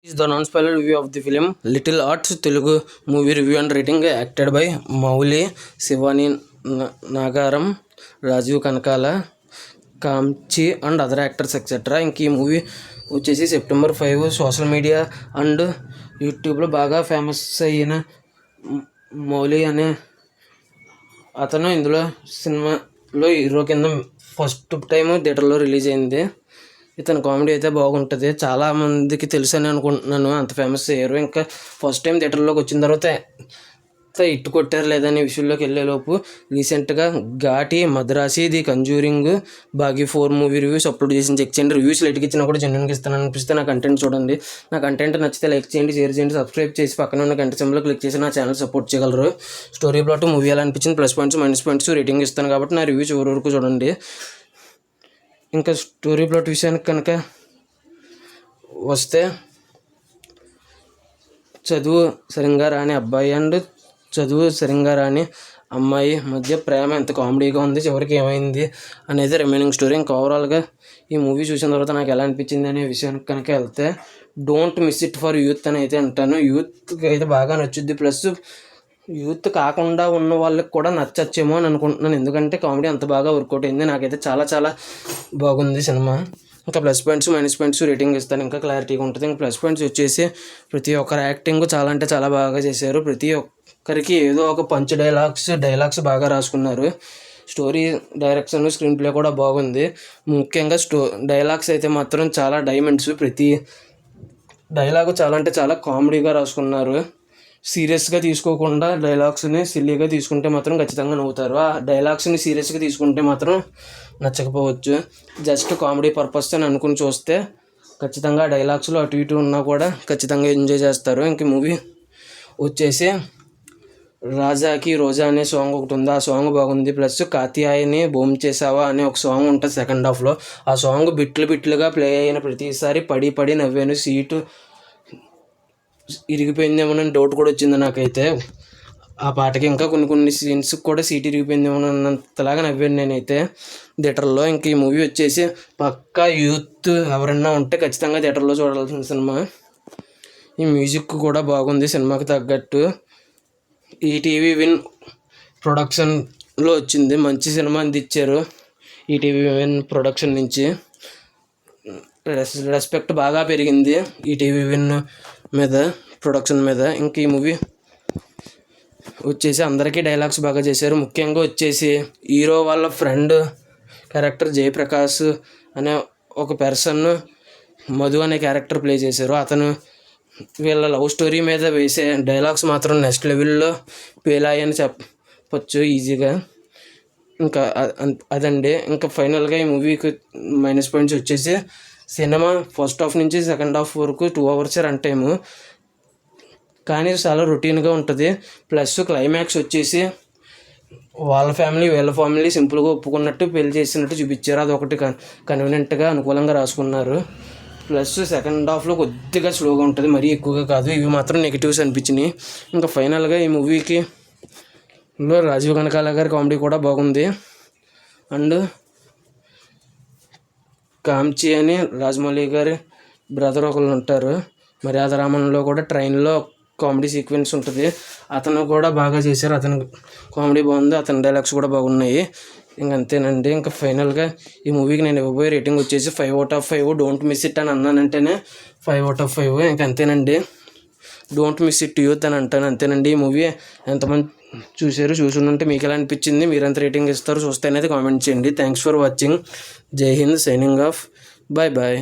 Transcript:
Is the non-spoiler review of the film Little Arts Telugu movie review and rating acted by Mauli, Shivani Nagaram, Rajiv Kanakala, Kamchi and other actors etc. ఇంక ఈ movie వచ్చేసి September 5 social media and యూట్యూబ్లో బాగా famous అయిన మౌలి అనే అతను ఇందులో సినిమాలో హీరో కింద ఫస్ట్ టైం థియేటర్లో రిలీజ్ అయింది. ఇతని కామెడీ అయితే బాగుంటుంది. చాలామందికి తెలుసు అని అనుకుంటున్నాను, అంత ఫేమస్ హీరో. ఇంకా ఫస్ట్ టైం థియేటర్లోకి వచ్చిన తర్వాత ఇట్టు కొట్టారు లేదనే విషయంలోకి వెళ్ళేలోపు రీసెంట్గా Ghaati, Madharaasi, the conjuring, Baaghi 4 movie reviews upload చేసి చెక్ చేయండి. రివ్యూస్ లైట్కి ఇచ్చినా కూడా జెన్యున్గా ఇస్తాను అనిపిస్తే నా కంటెంట్ చూడండి. నా కంటెంట్ నచ్చితే లైక్ చేయండి, షేర్ చేయండి, సబ్స్క్రైబ్ చేసి పక్కన ఉన్న గంట సింబల్లో క్లిక్ చేసి నా ఛానల్ సపోర్ట్ చేయగలరు. స్టోరీ ప్లాట్ మూవీ ఎలా అనిపించింది, plus points minus points rating ఇస్తాను కాబట్టి నా రివ్యూ చివరి వరకు చూడండి. ఇంకా స్టోరీ ప్లాట్ విషయానికి కనుక వస్తే, చదువు సరిగ్గా రాని అబ్బాయి అండ్ చదువు సరిగ్గా రాని అమ్మాయి మధ్య ప్రేమ ఎంత కామెడీగా ఉంది, చివరికి ఏమైంది అనేది రిమైనింగ్ స్టోరీ. ఇంకా ఓవరాల్గా ఈ మూవీ చూసిన తర్వాత నాకు ఎలా అనిపించింది అనే విషయానికి కనుక వెళ్తే, don't miss it for youth అని అయితే అంటాను. యూత్కి అయితే బాగా నచ్చుద్ది, ప్లస్ యూత్ కాకుండా ఉన్న వాళ్ళకి కూడా నచ్చచ్చేమో అని అనుకుంటున్నాను. ఎందుకంటే కామెడీ అంత బాగా వర్కౌట్ అయింది. నాకైతే చాలా చాలా బాగుంది సినిమా. ఇంకా plus points minus points rating ఇస్తాను, ఇంకా క్లారిటీగా ఉంటుంది. ఇంకా ప్లస్ పాయింట్స్ వచ్చేసి ప్రతి ఒక్కరి యాక్టింగ్ చాలా అంటే చాలా బాగా చేశారు. ప్రతి ఒక్కరికి ఏదో ఒక పంచ్ డైలాగ్స్ బాగా రాసుకున్నారు. స్టోరీ, డైరెక్షన్, స్క్రీన్ ప్లే కూడా బాగుంది. ముఖ్యంగా డైలాగ్స్ అయితే మాత్రం చాలా డైమండ్స్. ప్రతి డైలాగు చాలా అంటే చాలా కామెడీగా రాసుకున్నారు. సీరియస్గా తీసుకోకుండా డైలాగ్స్ని సిల్లీగా తీసుకుంటే మాత్రం ఖచ్చితంగా నవ్వుతారు. ఆ డైలాగ్స్ని సీరియస్గా తీసుకుంటే మాత్రం నచ్చకపోవచ్చు. జస్ట్ కామెడీ పర్పస్ అని అనుకుని చూస్తే ఖచ్చితంగా డైలాగ్స్లో అటు ఇటు ఉన్నా కూడా ఖచ్చితంగా ఎంజాయ్ చేస్తారు. ఇంక మూవీ వచ్చేసి రాజాకి రోజా అనే సాంగ్ ఒకటి ఉంది, ఆ సాంగ్ బాగుంది. ప్లస్ కాత్యాయని బోమ్ చేసావా అనే ఒక సాంగ్ ఉంటుంది సెకండ్ హాఫ్లో. ఆ సాంగ్ బిట్లుగా ప్లే అయిన ప్రతిసారి పడి నవ్వాను. సీటు ఇరిగిపోయిందేమోనని డౌట్ కూడా వచ్చింది నాకైతే. ఆ పాటకి ఇంకా కొన్ని సీన్స్కి కూడా సీట్ ఇరిగిపోయిందేమో అన్నంతలాగా నవ్వాను నేనైతే థియేటర్లో. ఇంక ఈ మూవీ వచ్చేసి పక్కా యూత్ ఎవరన్నా ఉంటే ఖచ్చితంగా థియేటర్లో చూడాల్సిన సినిమా. ఈ మ్యూజిక్ కూడా బాగుంది సినిమాకి తగ్గట్టు. ఈటీవీ విన్ ప్రొడక్షన్లో వచ్చింది, మంచి సినిమా అందించారు ఈటీవీ విన్ ప్రొడక్షన్ నుంచి. రెస్పెక్ట్ బాగా పెరిగింది ఈటీవీ విన్ మీద, ప్రొడక్షన్ మీద. ఇంక ఈ మూవీ వచ్చేసి అందరికీ డైలాగ్స్ బాగా చేశారు. ముఖ్యంగా వచ్చేసి హీరో వాళ్ళ ఫ్రెండ్ క్యారెక్టర్ జయప్రకాష్ అనే ఒక పర్సన్ మధు అనే క్యారెక్టర్ ప్లే చేశారు. అతను వీళ్ళ లవ్ స్టోరీ మీద వేసే డైలాగ్స్ మాత్రం నెక్స్ట్ లెవెల్లో పేలాయని చెప్పచ్చు ఈజీగా. ఇంకా అదండి. ఇంకా ఫైనల్గా ఈ మూవీకి మైనస్ పాయింట్స్ వచ్చేసి, సినిమా ఫస్ట్ హాఫ్ నుంచి సెకండ్ హాఫ్ వరకు 2 hours రన్ టైము, కానీ చాలా రొటీన్గా ఉంటుంది. ప్లస్ క్లైమాక్స్ వచ్చేసి వాళ్ళ ఫ్యామిలీ వీళ్ళ ఫ్యామిలీ సింపుల్గా ఒప్పుకున్నట్టు పెళ్లి చేసినట్టు చూపించారు. అదొకటి కన్వీనియంట్గా అనుకూలంగా రాసుకున్నారు. ప్లస్ సెకండ్ హాఫ్లో కొద్దిగా స్లోగా ఉంటుంది, మరీ ఎక్కువగా కాదు. ఇవి మాత్రం నెగిటివ్స్ అనిపించినాయి. ఇంకా ఫైనల్గా ఈ మూవీకి రాజీవ్ కనకాల గారి కామెడీ కూడా బాగుంది. అండ్ కామ్చి అని రాజమౌళి గారి బ్రదర్ ఒకళ్ళు ఉంటారు, మర్యాద రామన్లో కూడా ట్రైన్లో కామెడీ సీక్వెన్స్ ఉంటుంది, అతను కూడా బాగా చేశారు. అతను కామెడీ బాగుంది, అతని డైలాగ్స్ కూడా బాగున్నాయి. ఇంకంతేనండి. ఇంకా ఫైనల్గా ఈ మూవీకి నేను ఇవ్వబోయే రేటింగ్ వచ్చేసి 5 out of 5. Don't miss it అని అన్నానంటేనే 5 out of 5. ఇంకంతేనండి. డోంట్ మిస్ ఇట్ యూత్ అని అంటాను, అంతేనండి. ఈ మూవీ ఎంతమంది చూసుంటే మీకు ఎలా అనిపించింది, మీరు ఎంత రేటింగ్ ఇస్తారు చూస్తే అనేది కామెంట్ చేయండి. Thanks for watching. జై హింద్. Signing off. బాయ్.